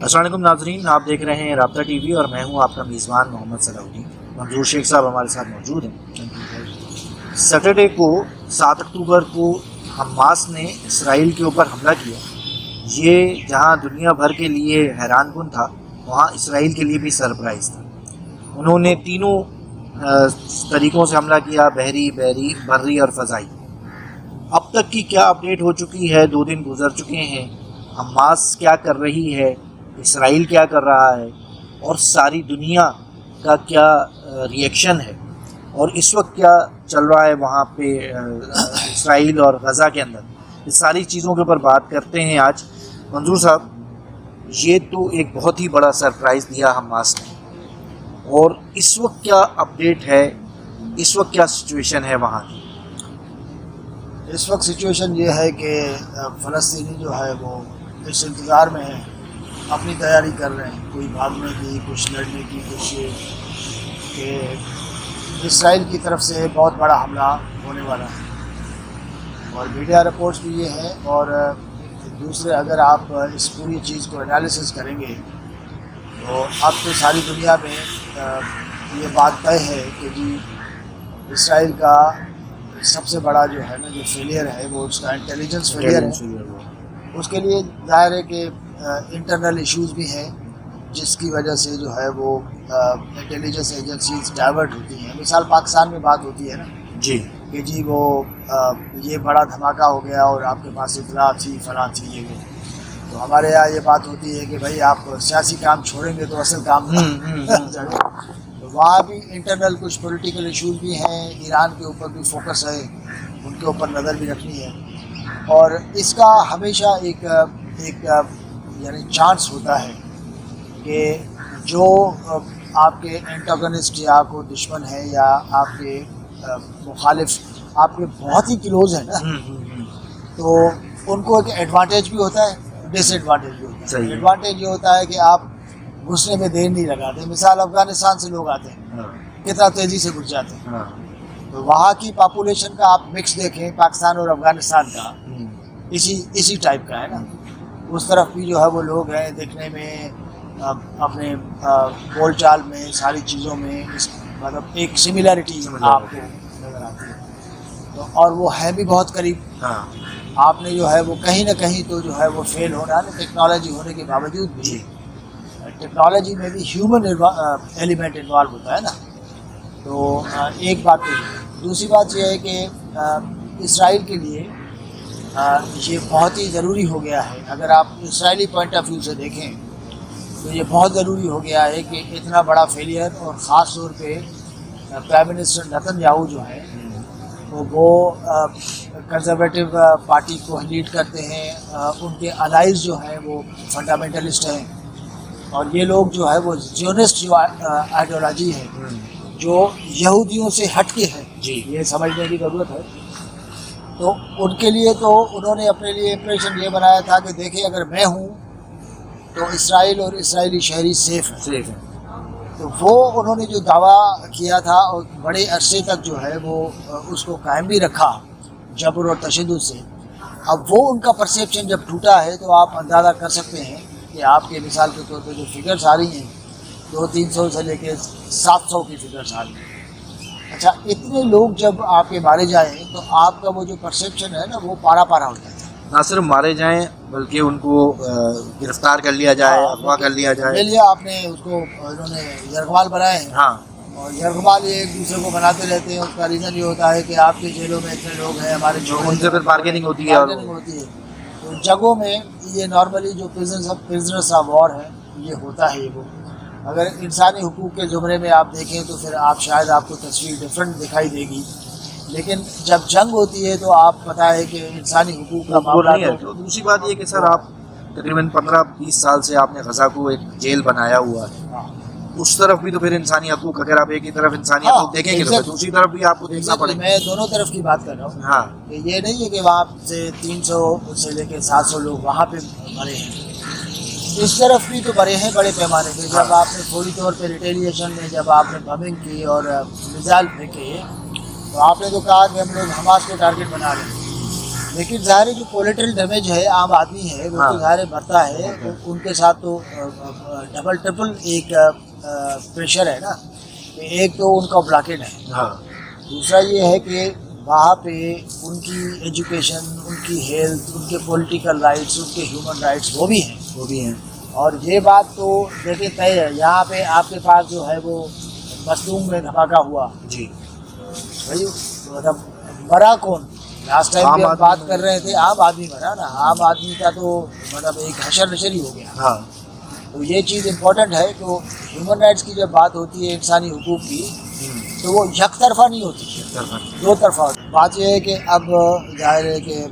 السلام علیکم ناظرین، آپ دیکھ رہے ہیں رابطہ ٹی وی اور میں ہوں آپ کا میزبان محمد صلاح الدین۔ منظور شیخ صاحب ہمارے ساتھ موجود ہیں۔ سیٹرڈے کو 7 اکتوبر کو حماس نے اسرائیل کے اوپر حملہ کیا۔ یہ جہاں دنیا بھر کے لیے حیران کن تھا، وہاں اسرائیل کے لیے بھی سرپرائز تھا۔ انہوں نے تینوں طریقوں سے حملہ کیا، بحری، بری اور فضائی۔ اب تک کی کیا اپڈیٹ ہو چکی ہے؟ 2 دن گزر چکے ہیں۔ حماس کیا کر رہی ہے، اسرائیل کیا کر رہا ہے، اور ساری دنیا کا کیا ریئیکشن ہے، اور اس وقت کیا چل رہا ہے وہاں پہ اسرائیل اور غزہ کے اندر، اس ساری چیزوں کے اوپر بات کرتے ہیں آج۔ منظور صاحب، یہ تو ایک بہت ہی بڑا سرپرائز دیا حماس نے، اور اس وقت کیا اپڈیٹ ہے، اس وقت کیا سچویشن ہے وہاں کی؟ اس وقت سچویشن یہ ہے کہ فلسطینی جو ہے وہ اس انتظار میں ہے، اپنی تیاری کر رہے ہیں، کوئی بھاگنے کی، کچھ لڑنے کی، کچھ کہ اسرائیل کی طرف سے بہت بڑا حملہ ہونے والا ہے، اور میڈیا رپورٹس بھی یہ ہیں۔ اور دوسرے، اگر آپ اس پوری چیز کو انالیسس کریں گے تو اب تو ساری دنیا میں یہ بات طے ہے کہ جی اسرائیل کا سب سے بڑا جو ہے نا جو فیلئر ہے وہ اس کا انٹیلیجنس فیلئر ہے۔ اس کے لیے ظاہر ہے کہ انٹرنل ایشوز بھی ہیں، جس کی وجہ سے جو ہے وہ انٹیلیجنس ایجنسیز ڈائیورٹ ہوتی ہیں۔ مثال پاکستان میں بات ہوتی ہے نا جی کہ جی وہ یہ بڑا دھماکہ ہو گیا اور آپ کے پاس اطلاع تھی، فلاں تھی، یہ وہ۔ تو ہمارے یہاں یہ بات ہوتی ہے کہ بھائی آپ سیاسی کام چھوڑیں گے تو اصل کام تو وہاں بھی انٹرنل کچھ پولیٹیکل ایشوز بھی ہیں، ایران کے اوپر بھی فوکس ہے، ان کے اوپر نظر بھی رکھنی ہے۔ اور اس کا ہمیشہ ایک یعنی چانس ہوتا ہے کہ جو آپ کے اینٹاگنسٹ یا کوئی دشمن ہے یا آپ کے مخالف آپ کے بہت ہی کلوز ہیں نا، تو ان کو ایک ایڈوانٹیج بھی ہوتا ہے، ڈس ایڈوانٹیج بھی ہوتا ہے۔ ایڈوانٹیج یہ ہوتا ہے کہ آپ گھسنے میں دیر نہیں لگاتے۔ مثال افغانستان سے لوگ آتے ہیں، کتنا تیزی سے گھس جاتے ہیں۔ تو وہاں کی پاپولیشن کا آپ مکس دیکھیں، پاکستان اور افغانستان کا اسی ٹائپ کا ہے نا۔ اس طرف بھی جو ہے وہ لوگ ہیں، دیکھنے میں اپنے بول چال میں، ساری چیزوں میں مطلب ایک سملیرٹی آپ کو نظر آتی ہے۔ تو اور وہ ہے بھی بہت قریب۔ آپ نے جو ہے وہ کہیں نہ کہیں تو جو ہے وہ فیل ہونا ہے، ٹیکنالوجی ہونے کے باوجود بھی ٹیکنالوجی میں بھی ہیومن ایلیمنٹ انوالو ہوتا ہے نا۔ تو ایک بات تو ہے۔ دوسری بات یہ ہے کہ اسرائیل کے لیے یہ بہت ہی ضروری ہو گیا ہے۔ اگر آپ اسرائیلی پوائنٹ آف ویو سے دیکھیں تو یہ بہت ضروری ہو گیا ہے کہ اتنا بڑا فیلئر، اور خاص طور پہ پرائم منسٹر نیتن یاہو جو ہے وہ کنزرویٹو پارٹی کو لیڈ کرتے ہیں، ان کے الائز جو ہیں وہ فنڈامنٹلسٹ ہیں، اور یہ لوگ جو ہے وہ زیونسٹ جو آئیڈیالوجی ہے جو یہودیوں سے ہٹ کے ہے، یہ سمجھنے کی ضرورت ہے۔ تو ان کے لیے تو انہوں نے اپنے لیے امپریشن یہ بنایا تھا کہ دیکھیں اگر میں ہوں تو اسرائیل اور اسرائیلی شہری سیف ہیں۔ تو وہ انہوں نے جو دعویٰ کیا تھا اور بڑے عرصے تک جو ہے وہ اس کو قائم بھی رکھا جبر اور تشدد سے، اب وہ ان کا پرسیپشن جب ٹوٹا ہے تو آپ اندازہ کر سکتے ہیں کہ آپ کے مثال کے طور پہ جو فگرز آ رہی ہیں 200-300 سے لے کے 700 کی فگرز آ رہی ہیں۔ اچھا، اتنے لوگ جب آپ کے مارے جائیں تو آپ کا وہ جو پرسیپشن ہے نا وہ پارا ہو جاتا ہے۔ نہ صرف مارے جائیں بلکہ ان کو گرفتار کر لیا جائے، اغوا کر لیا جائے۔ لے لیا آپ نے اس کو، انہوں نے یرغمال بنائے ہیں، اور یرغمال ایک دوسرے کو بناتے رہتے ہیں۔ اس کا ریزن یہ ہوتا ہے کہ آپ کے جیلوں میں اتنے لوگ ہیں، ہمارے ان سے پھر بارگیننگ ہوتی ہے۔ تو جگہوں میں یہ نارملی جو پرزنرس آف وار ہے یہ ہوتا ہے۔ وہ اگر انسانی حقوق کے زمرے میں آپ دیکھیں تو پھر آپ شاید آپ کو تصویر ڈفرینٹ دکھائی دے گی، لیکن جب جنگ ہوتی ہے تو آپ پتہ ہے کہ انسانی حقوق کا معاملہ نہیں ہے۔ دوسری بات یہ کہ سر، آپ تقریباً 15-20 سال سے آپ نے غزہ کو ایک جیل بنایا ہوا ہے، اس طرف بھی تو پھر انسانی حقوق، اگر آپ ایک ہی طرف انسانی حقوق دیکھیں گے تو دوسری طرف بھی آپ کو دیکھنا پڑے گا۔ میں دونوں طرف کی بات کر رہا ہوں کہ یہ نہیں ہے کہ وہاں سے 300 سے لے کے 700 لوگ وہاں پہ مرے ہیں، اس طرف بھی تو مرے ہیں بڑے پیمانے پہ۔ جب آپ نے فوری طور پہ ریٹیلیشن میں جب آپ نے بمنگ کی اور میزائل پھینکے تو آپ نے تو کہا کہ ہم لوگ حماس کو ٹارگٹ بنا رہے ہیں، لیکن ظاہر ہے جو کولیٹرل ڈیمیج ہے عام آدمی ہے وہ تو ظاہر بھرتا ہے، ان کے ساتھ تو ڈبل ٹرپل ایک پریشر ہے نا، کہ ایک تو ان کا بلاکیڈ ہے، دوسرا یہ ہے کہ وہاں پہ ان کی ایجوکیشن، ان کی ہیلتھ، ان کے پولیٹیکل رائٹس، ان کے ہیومن رائٹس وہ بھی ہیں. اور یہ بات تو دیکھیں طے ہے، یہاں پہ آپ کے پاس جو ہے وہ مصدوم میں دھماکہ ہوا جی بھائی، مطلب مرا کون؟ لاسٹ ٹائم بھی ہم بات کر رہے تھے عام آدمی مرا نا، عام آدمی کا تو مطلب ایک حشر نشر ہی ہو گیا. تو یہ چیز امپورٹنٹ ہے کہ ہیومن رائٹس کی جب بات ہوتی ہے انسانی حقوق کی تو وہ یک طرفہ نہیں ہوتی، دو طرفہ ہوتی. بات یہ ہے کہ اب ظاہر ہے کہ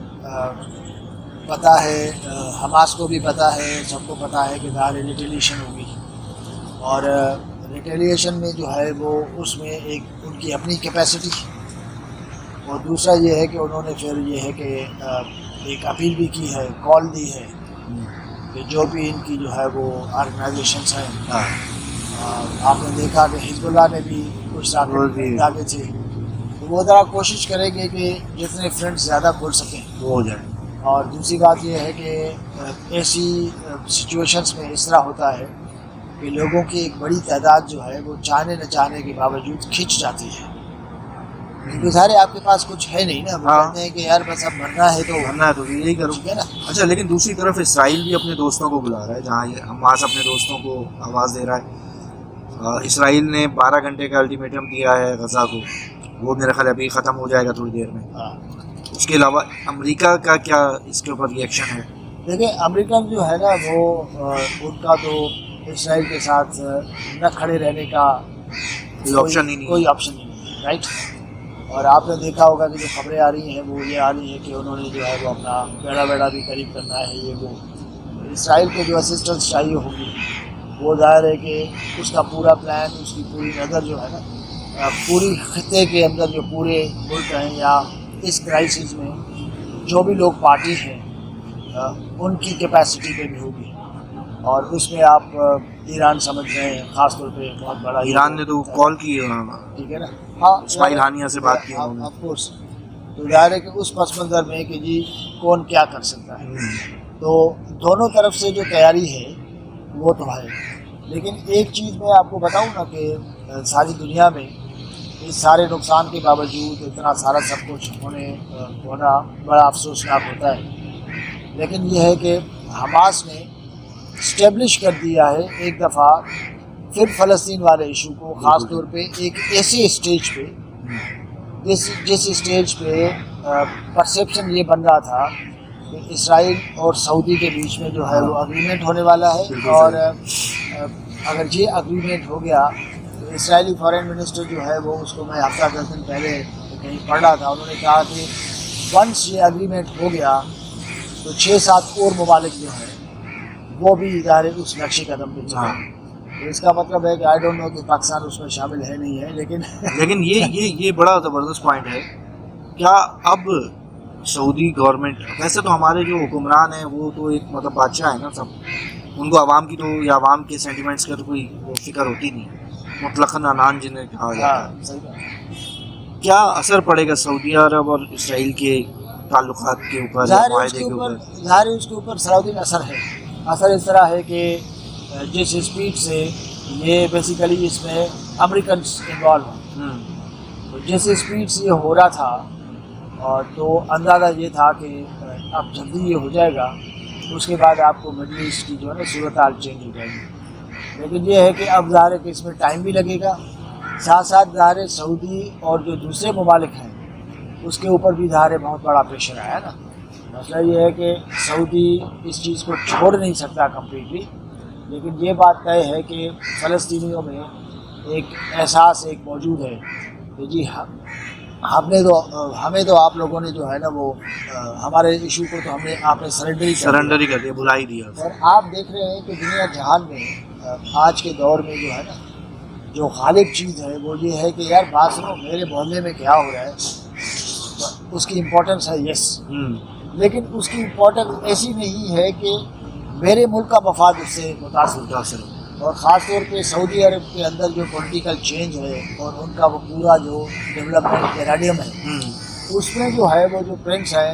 پتہ ہے، حماس کو بھی پتہ ہے، سب کو پتہ ہے کہ ظاہر ریٹیلیشن ہوگی، اور ریٹیلیشن میں جو ہے وہ اس میں ایک ان کی اپنی کیپیسٹی، اور دوسرا یہ ہے کہ انہوں نے پھر یہ ہے کہ ایک اپیل بھی کی ہے، کال دی ہے کہ جو بھی ان کی جو ہے وہ آرگنائزیشنس ہیں، آپ نے دیکھا کہ حزب اللہ نے بھی کچھ راکٹ ڈالے تھے، تو وہ ذرا کوشش کریں گے کہ جتنے فرینڈس زیادہ کھول سکیں وہ ہو جائے. اور دوسری بات یہ ہے کہ ایسی سچویشنس میں اس طرح ہوتا ہے کہ لوگوں کی ایک بڑی تعداد جو ہے وہ چاہنے نہ چاہنے کے باوجود کھنچ جاتی ہے، کیونکہ سارے آپ کے پاس کچھ ہے نہیں نا، وہ کہتے ہیں کہ یار بس اب مرنا ہے تو یہی کرو گے نا. اچھا، لیکن دوسری طرف اسرائیل بھی اپنے دوستوں کو بلا رہا ہے، جہاں یہ حماس اپنے دوستوں کو آواز دے رہا ہے. اسرائیل نے 12 گھنٹے کا الٹیمیٹم دیا ہے غزہ کو، وہ میرا خیال ابھی ختم ہو جائے گا تھوڑی دیر میں. اس کے علاوہ امریکہ کا کیا اس کے اوپر ریئیکشن ہے؟ دیکھیں امریکہ جو ہے نا وہ ان کا تو اسرائیل کے ساتھ نہ کھڑے رہنے کا کوئی آپشن ہی نہیں، رائٹ. اور آپ نے دیکھا ہوگا کہ جو خبریں آ رہی ہیں وہ یہ آ رہی ہیں کہ انہوں نے جو ہے وہ اپنا بیڑا بھی قریب کرنا ہے. یہ وہ اسرائیل کو جو اسسٹنس چاہیے ہوگی وہ ظاہر ہے کہ اس کا پورا پلان، اس کی پوری نظر جو ہے نا پوری خطے کے اندر جو پورے ملک ہیں یا اس کرائسس میں جو بھی لوگ پارٹی ہیں ان کی کیپیسٹی پہ بھی ہوگی. اور اس میں آپ ایران سمجھ رہے ہیں خاص طور پہ بہت بڑا، ایران نے تو کال کی، ٹھیک ہے نا، ہاں اسماعیل ہانیہ سے بات کی آف کورس. تو ظاہر ہے کہ اس پس منظر میں کہ جی کون کیا کر سکتا ہے، تو دونوں طرف سے جو تیاری ہے وہ تو ہے. لیکن ایک چیز میں آپ کو بتاؤں نا کہ ساری دنیا میں اس سارے نقصان کے باوجود اتنا سارا سب کچھ ہونا بڑا افسوسناک ہوتا ہے. لیکن یہ ہے کہ حماس نے اسٹیبلش کر دیا ہے ایک دفعہ پھر فلسطین والے ایشو کو، خاص طور پہ ایک ایسے اسٹیج پہ جس اسٹیج پہ پرسیپشن یہ بن رہا تھا کہ اسرائیل اور سعودی کے بیچ میں جو ہے وہ اگریمنٹ ہونے والا ہے. اور اگر یہ اگریمنٹ ہو گیا تو اسرائیلی فارن منسٹر جو ہے وہ اس کو میں ہفتہ 10 دن پہلے کہیں پڑھ رہا تھا، انہوں نے کہا کہ ونس یہ اگریمنٹ ہو گیا تو 6-7 اور ممالک جو ہیں وہ بھی ادارے اس نقشے قدم پہ چلیں. اس کا مطلب ہے کہ آئی ڈونٹ نو کہ پاکستان اس میں شامل ہے نہیں ہے، لیکن یہ بڑا زبردست پوائنٹ ہے. کیا اب سعودی گورنمنٹ، ویسے تو ہمارے جو حکمران ہیں وہ تو ایک مطلب بادشاہ ہیں نا، سب ان کو عوام کی تو یا عوام کے سینٹیمنٹس کا تو کوئی فکر ہوتی نہیں، مطلقاً عنان جنہیں کہا جاتا ہے. کیا اثر پڑے گا سعودی عرب اور اسرائیل کے تعلقات کے اوپر، معاہدے کے اوپر؟ ظاہر اس کے اوپر سراؤدین اثر ہے. اثر اس طرح ہے کہ جس اسپیڈ سے یہ بیسیکلی اس میں امریکنس انوالو ہیں، تو جس اسپیڈ سے یہ ہو رہا تھا اور تو اندازہ یہ تھا کہ اب جلدی یہ ہو جائے گا، اس کے بعد آپ کو مڈل ایسٹ کی جو ہے نا صورتحال چینج ہو جائے گی. لیکن یہ ہے کہ اب ظاہر ہے کہ اس میں ٹائم بھی لگے گا، ساتھ ساتھ ظاہر سعودی اور جو دوسرے ممالک ہیں اس کے اوپر بھی ظاہر بہت بڑا پریشر آیا نا. مسئلہ یہ ہے کہ سعودی اس چیز کو چھوڑ نہیں سکتا کمپلیٹلی، لیکن یہ بات طے ہے کہ فلسطینیوں میں ایک احساس ایک موجود ہے کہ جی ہمیں تو آپ لوگوں نے جو ہے نا وہ ہمارے ایشو کو تو آپ نے سرنڈر ہی کر دیا، بھلا ہی دیا. اور آپ دیکھ رہے ہیں کہ دنیا جہان میں آج کے دور میں جو ہے نا جو غالب چیز ہے وہ یہ ہے کہ یار بات سنو میرے محلے میں کیا ہو رہا ہے، اس کی امپورٹنس ہے یس، لیکن اس کی امپورٹنس ایسی نہیں ہے کہ میرے ملک کا مفاد اس سے متاثر ہو. اور خاص طور پہ سعودی عرب کے اندر جو پولیٹیکل چینج ہے اور ان کا وہ پورا جو ڈیولپمنٹ پیراڈیم ہے، اس میں جو ہے وہ جو پرنس ہیں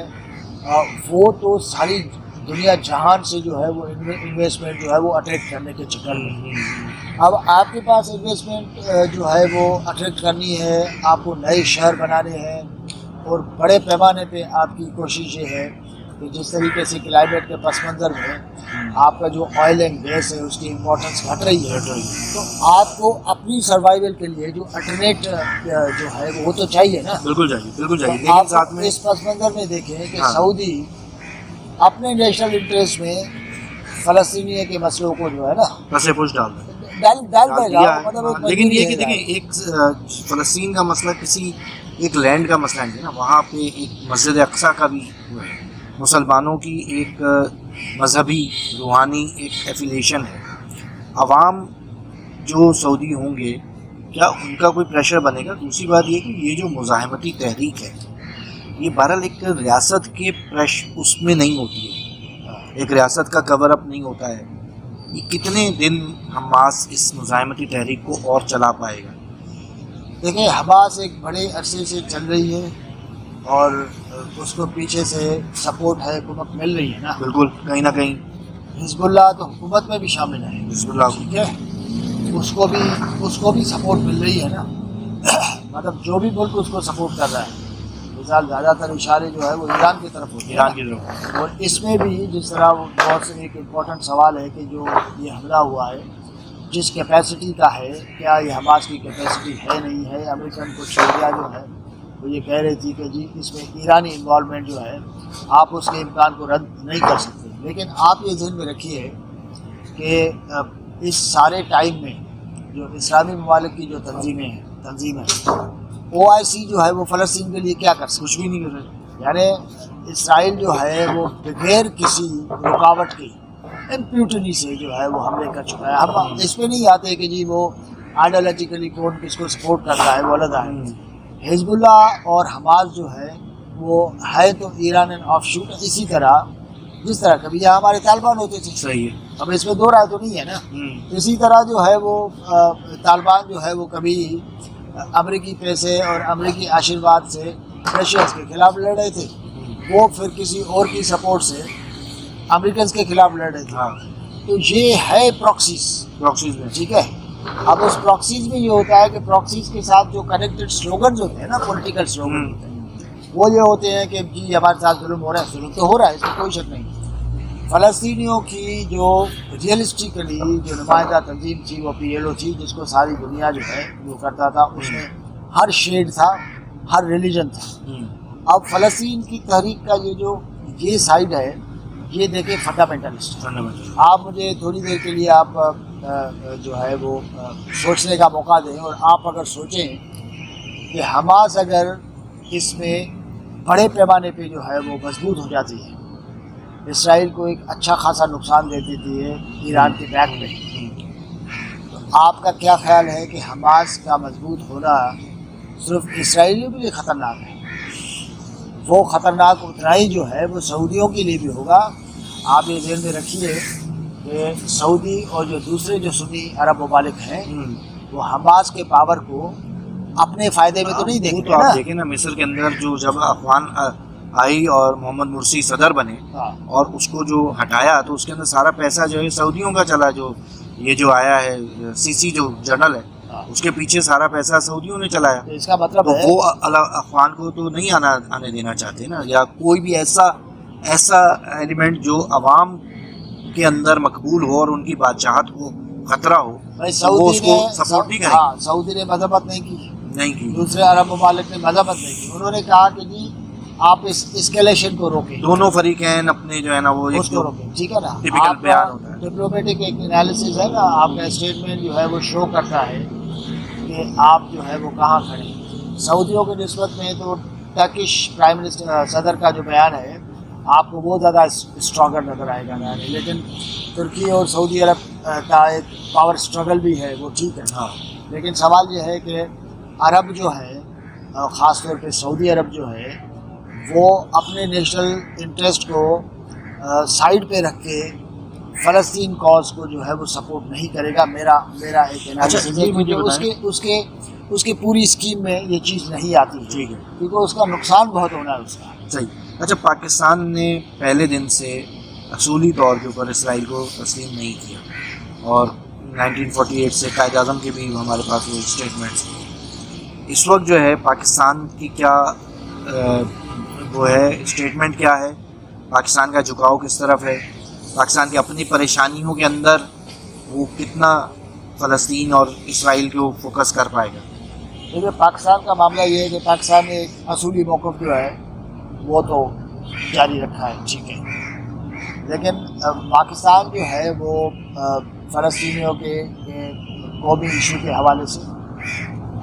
وہ تو ساری دنیا جہان سے جو ہے وہ انویسٹمنٹ جو ہے وہ اٹریکٹ کرنے کے چکر میں. اب آپ کے پاس انویسٹمنٹ جو ہے وہ اٹریکٹ کرنی ہے، آپ کو نئے شہر بنانے ہیں، اور بڑے پیمانے پہ آپ کی کوشش یہ ہے کہ جس طریقے سے کلائمیٹ کے پس منظر میں آپ کا جو آئل اینڈ گیس ہے اس کی امپورٹنس گھٹ رہی ہے، تو آپ کو اپنی سروائیول کے لیے جو الٹرنیٹ جو ہے وہ تو چاہیے نا. بالکل چاہیے، بالکل چاہیے. تو لیکن آپ ساتھ میں اس پس منظر میں دیکھیں کہ ہاں. سعودی اپنے نیشنل انٹرسٹ میں فلسطینی کے مسئلوں کو جو ہے نا پسے پوش ڈال دیں. ڈال دے دیا گا. ہے. مطلب ایک لیکن یہ کہ مجبوری ہے. دیکھیں ایک فلسطین کا مسئلہ کسی ایک لینڈ کا مسئلہ نہیں ہے نا، وہاں پہ ایک مسجد اقصیٰ کا بھی ہے، مسلمانوں کی ایک مذہبی روحانی ایک ایفیلیشن ہے. عوام جو سعودی ہوں گے کیا ان کا کوئی پریشر بنے گا؟ دوسری بات یہ کہ یہ جو مزاحمتی تحریک ہے یہ بہرحال ایک ریاست کے اس میں نہیں ہوتی ہے، ایک ریاست کا کور اپ نہیں ہوتا ہے. یہ کتنے دن حماس اس مزاحمتی تحریک کو اور چلا پائے گا؟ دیکھیں حماس ایک بڑے عرصے سے چل رہی ہے اور اس کو پیچھے سے سپورٹ ہے، حکومت مل رہی ہے نا. بالکل، کہیں نہ کہیں حزب اللہ تو حکومت میں بھی شامل ہے، حزب اللہ ٹھیک ہے، اس کو بھی سپورٹ مل رہی ہے نا. مطلب جو بھی ملک اس کو سپورٹ کر رہا ہے، مثال زیادہ تر اشارے جو ہے وہ ایران کی طرف ہوتے ہیں. ایران کی طرف. اور اس میں بھی جس طرح وہ بہت سے ایک امپورٹنٹ سوال ہے کہ جو یہ حملہ ہوا ہے جس کیپیسٹی کا ہے، کیا یہ حماس کی کیپیسٹی ہے نہیں ہے. امریکن کچھ میڈیا جو ہے وہ یہ کہہ رہی تھی کہ جی اس میں ایرانی انوالومنٹ جو ہے آپ اس کے امکان کو رد نہیں کر سکتے. لیکن آپ یہ ذہن میں رکھیے کہ اس سارے ٹائم میں جو اسلامی ممالک کی جو تنظیم ہے OIC جو ہے وہ فلسطین کے لیے کیا کر سکتے؟ کچھ بھی نہیں کر رہے. یعنی اسرائیل جو ہے وہ بغیر کسی رکاوٹ کی امپیوٹنی سے جو ہے وہ حملے کر چکا ہے. ہم اس پہ نہیں آتے کہ جی وہ آئیڈیالوجیکلی کون کس کو سپورٹ کر رہا ہے، وہ علیحدہ ہے. حزب اللہ اور حماس جو ہے وہ ہے تو ایران اینڈ آف شوٹ، اسی طرح جس طرح کبھی یہاں ہمارے طالبان ہوتے تھے. صحیح ہے. اب اس میں دو رائے تو نہیں ہے نا. اسی طرح جو ہے وہ طالبان جو ہے وہ کبھی امریکی پیسے اور امریکی آشرواد سے رشیاز کے خلاف لڑ رہے تھے، وہ پھر کسی اور کی سپورٹ سے امریکنز کے خلاف لڑ رہے تھے. ہاں، تو یہ ہے پراکسیز میں ٹھیک ہے. اب اس پراکسیز میں یہ ہوتا ہے کہ پراکسیز کے ساتھ جو کنیکٹڈ سلوگنز ہوتے ہیں نا، پولیٹیکل سلوگن ہوتے ہیں، وہ یہ ہوتے ہیں کہ جی ہمارے ساتھ ظلم ہو رہا ہے. ظلم تو ہو رہا ہے، اس میں کوئی شک نہیں. فلسطینیوں کی جو ریئلسٹیکلی جو نمائندہ تنظیم تھی وہ PLO تھی، جس کو ساری دنیا جو ہے وہ کرتا تھا. اس میں ہر شیڈ تھا، ہر ریلیجن تھا. اب فلسطین کی تحریک کا یہ سائڈ ہے، یہ دیکھیں فنڈامنٹلسٹ. آپ مجھے تھوڑی دیر کے لیے آپ جو ہے وہ سوچنے کا موقع دیں، اور آپ اگر سوچیں کہ حماس اگر اس میں بڑے پیمانے پہ جو ہے وہ مضبوط ہو جاتی ہے، اسرائیل کو ایک اچھا خاصا نقصان دے دیتی ہے ایران کے بیک میں، تو آپ کا کیا خیال ہے کہ حماس کا مضبوط ہونا صرف اسرائیلیوں کے لیے خطرناک ہے؟ وہ خطرناک اتنا ہی جو ہے وہ سعودیوں کے لیے بھی ہوگا. آپ یہ ذہن میں رکھیے کہ سعودی اور جو دوسرے جو سنی عرب ممالک ہیں وہ حماس کے پاور کو اپنے فائدے میں تو نہیں دیکھیں گے. تو آپ دیکھیں نا مصر کے اندر جب افغان آئی اور محمد مرسی صدر بنے اور اس کو جو ہٹایا تو اس کے اندر سارا پیسہ جو ہے سعودیوں کا چلا. جو آیا ہے CC جو جنرل ہے اس کے پیچھے سارا پیسہ سعودیوں نے چلایا. اس کا مطلب ہے وہ افغان کو تو نہیں آنے دینا چاہتے نا، یا کوئی بھی ایسا ایلیمنٹ جو عوام کے اندر مقبول ہو اور ان کی بادشاہت کو خطرہ ہو، وہ اس کو سپورٹ نہیں کرے. ہاں، سعودی نے مذمت نہیں کی. دوسرے عرب ممالک نے مذمت نہیں کی. انہوں نے کہا کہ جی آپ اس اسکیلیشن کو روکیں، دونوں فریقین اپنے جو ہے نا وہ اس کو روکیں. ٹھیک ہے نا. ٹپیکل بیان ہوتا ہے. ڈپلومیٹک ایک انالیسس ہے نا، آپ کا اسٹیٹمنٹ جو ہے وہ شو کرتا ہے کہ آپ جو ہے وہ کہاں کھڑے ہیں. سعودیوں کی نسبت میں تو ٹرکش پرائم منسٹر صدر کا جو بیان ہے آپ کو بہت زیادہ اسٹرانگر نظر آئے گا بیان. لیکن ترکی اور سعودی عرب کا ایک پاور اسٹرگل بھی ہے، وہ ٹھیک ہے. لیکن سوال یہ ہے کہ عرب جو ہے، خاص طور پہ سعودی عرب جو ہے، وہ اپنے نیشنل انٹرسٹ کو سائڈ پہ رکھ کے فلسطین کاز کو جو ہے وہ سپورٹ نہیں کرے گا. میرا ایک انالیسس ہے کہ اس کے پوری اسکیم میں یہ چیز نہیں آتی ہے، کیونکہ اس کا نقصان بہت ہونا ہے اس کا. صحیح. اچھا، پاکستان نے پہلے دن سے اصولی طور کے اوپر اسرائیل کو تسلیم نہیں کیا، اور 1948 سے قائد اعظم کے بھی ہمارے پاس وہ اسٹیٹمنٹس ہیں۔ اس وقت جو ہے پاکستان کی کیا وہ ہے اسٹیٹمنٹ کیا ہے، پاکستان کا جھکاؤ کس طرف ہے، پاکستان کی اپنی پریشانیوں کے اندر وہ کتنا فلسطین اور اسرائیل کو فوکس کر پائے گا؟ دیکھیے پاکستان کا معاملہ یہ ہے کہ پاکستان نے ایک اصولی موقف جو ہے وہ تو جاری رکھا ہے، ٹھیک ہے، لیکن پاکستان جو ہے وہ فلسطینیوں کے قومی ایشو کے حوالے سے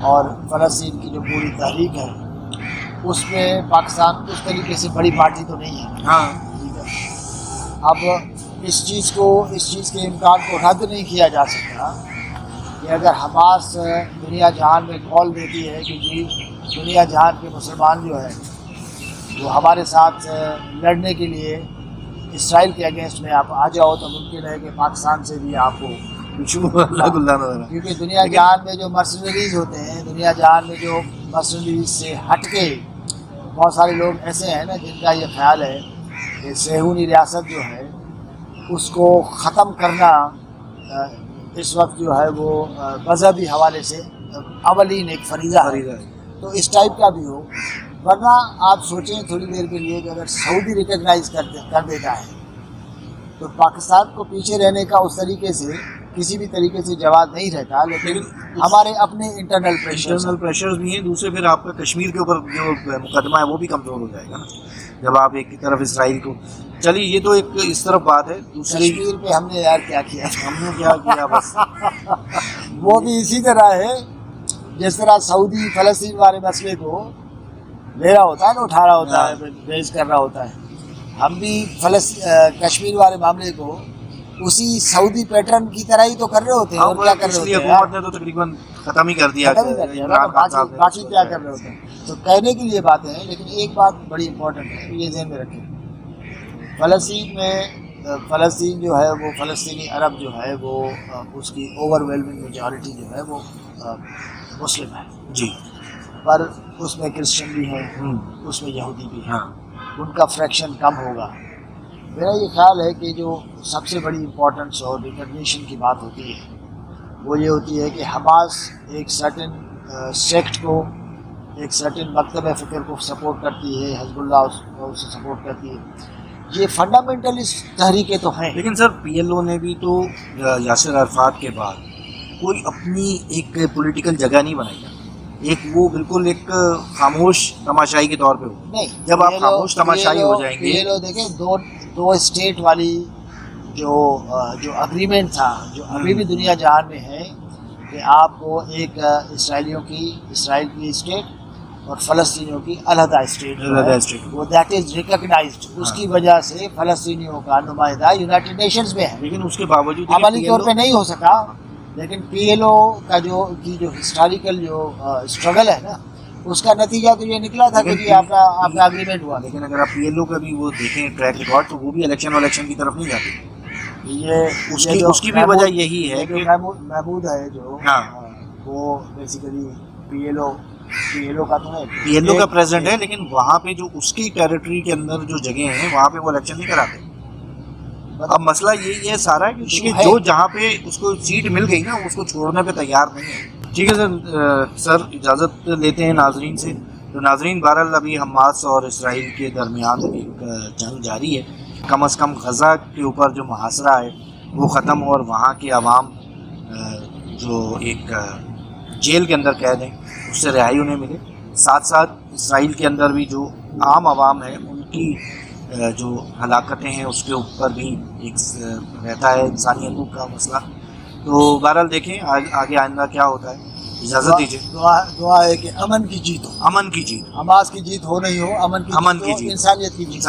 اور فلسطین کی جو پوری تحریک ہے اس میں پاکستان اس طریقے سے بڑی پارٹی تو نہیں ہے۔ ہاں، ٹھیک ہے، اب اس چیز کے امکان کو رد نہیں کیا جا سکتا کہ اگر حماس دنیا جہان میں کال دیتی ہے کہ جی دنیا جہان کے مسلمان جو ہے وہ ہمارے ساتھ لڑنے کے لیے اسرائیل کے اگینسٹ میں آپ آ جاؤ، تو ممکن ہے کہ پاکستان سے بھی آپ کو کیونکہ دنیا جہان میں جو مرسنریز ہوتے ہیں، دنیا جہان میں جو مرسنریز سے ہٹ کے بہت سارے لوگ ایسے ہیں نا جن کا یہ خیال ہے کہ صہیونی ریاست جو ہے اس کو ختم کرنا اس وقت جو ہے وہ مذہبی حوالے سے اولین ایک فریضہ ہے، تو اس ٹائپ کا بھی ہو۔ ورنہ آپ سوچیں تھوڑی دیر کے لیے کہ اگر سعودی ریکگنائز کر دیتا ہے تو پاکستان کو پیچھے رہنے کا اس طریقے سے کسی بھی طریقے سے جواز نہیں رہتا، لیکن ہمارے اپنے انٹرنل پریشرز بھی ہیں۔ دوسرے پھر آپ کا کشمیر کے اوپر جو مقدمہ ہے وہ بھی کمزور ہو جائے گا نا، جب آپ ایک کی طرف اسرائیل کو، چلیے یہ تو ایک اس طرف بات ہے۔ دوسری کشمیر پہ ہم نے یار کیا کیا، ہم نے کیا کیا بس وہ بھی اسی طرح ہے جس طرح سعودی فلسطین والے مسئلے کو لے رہا ہوتا ہے نا، اٹھا رہا ہوتا ہے، ریز کر رہا ہوتا ہے، ہم بھی کشمیر والے معاملے کو اسی سعودی پیٹرن کی طرح ہی تو کر رہے ہوتے ہیں، اور کیا کر رہے ہوتے ہیں، حکومت نے تو تقریباً ختم ہی کر دیا، باقی کیا کر رہے ہوتے ہیں۔ تو کہنے کے لیے باتیں ہیں، لیکن ایک بات بڑی امپورٹنٹ ہے، یہ ذہن میں رکھیں، فلسطین جو ہے وہ فلسطینی عرب جو ہے وہ اس کی اوور ویلمنگ میجارٹی جو ہے وہ مسلم ہے جی، پر اس میں کرسچن بھی ہیں، اس میں یہودی بھی ہیں، ان کا فریکشن کم ہوگا۔ میرا یہ خیال ہے کہ جو سب سے بڑی امپورٹنس اور ریکگنیشن کی بات ہوتی ہے وہ یہ ہوتی ہے کہ حماس ایک سرٹن سیکٹ کو، ایک سرٹن مکتب فکر کو سپورٹ کرتی ہے، حزب اللہ اسے سپورٹ کرتی ہے، یہ فنڈامنٹلسٹ تحریکیں تو ہیں۔ لیکن سر پی ایل او نے بھی تو یاسر عرفات کے بعد کوئی اپنی ایک پولیٹیکل جگہ نہیں بنائی، ایک وہ بالکل ایک خاموش تماشائی کے طور پہ ہو۔ نہیں، جب آپ خاموش تماشائی ہو جائیں گے، یہ لوگ دیکھیں دو اسٹیٹ والی جو اگریمنٹ تھا، جو ابھی بھی دنیا جہان میں ہے کہ آپ کو ایک اسرائیل کی اسٹیٹ اور فلسطینیوں کی علیحدہ اسٹیٹ وہ دیٹ از ریکگنائزڈ، اس کی وجہ سے فلسطینیوں کا نمائندہ یونائٹڈ نیشنز میں ہے، لیکن اس کے باوجود عملی طور پہ نہیں ہو سکا، لیکن پی ایل او کا جو ہسٹوریکل جو اسٹرگل ہے نا، اس کا نتیجہ تو یہ نکلا تھا کہ جی آپ کا اگریمنٹ ہوا۔ لیکن اگر آپ پی ایل او کا بھی وہ دیکھیں ٹریک ریکارڈ، تو وہ بھی الیکشن کی طرف نہیں جاتی، یہ اس کی بھی وجہ یہی ہے کہ محمود ہے جو وہ بیسیکلی پی ایل او کا تو ہے، پی ایل او کا پریزیڈنٹ ہے، لیکن وہاں پہ جو اس کی ٹیریٹری کے اندر جو جگہ ہیں وہاں پہ وہ الیکشن نہیں کراتے۔ اب مسئلہ یہی ہے سارا کہ جو جہاں پہ اس کو سیٹ مل گئی نا اس کو چھوڑنے پہ تیار نہیں ہے۔ ٹھیک ہے سر اجازت لیتے ہیں ناظرین سے۔ تو ناظرین بہرحال ابھی حماس اور اسرائیل کے درمیان ایک جنگ جاری ہے، کم از کم غزہ کے اوپر جو محاصرہ ہے وہ ختم، اور وہاں کے عوام جو ایک جیل کے اندر قید ہیں اس سے رہائی انہیں ملے، ساتھ ساتھ اسرائیل کے اندر بھی جو عام عوام ہے ان کی جو ہلاکتیں ہیں اس کے اوپر بھی ایک رہتا ہے انسانیتوں کا مسئلہ۔ تو بہرحال دیکھیں آگے آئندہ کیا ہوتا ہے۔ اجازت دیجیے، دعا ہے کہ امن کی جیت ہو، امن کی جیت، حماس کی جیت ہو نہیں ہو، امن کی جیت، انسانیت کی جیت۔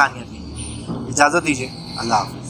اجازت دیجیے، اللہ حافظ۔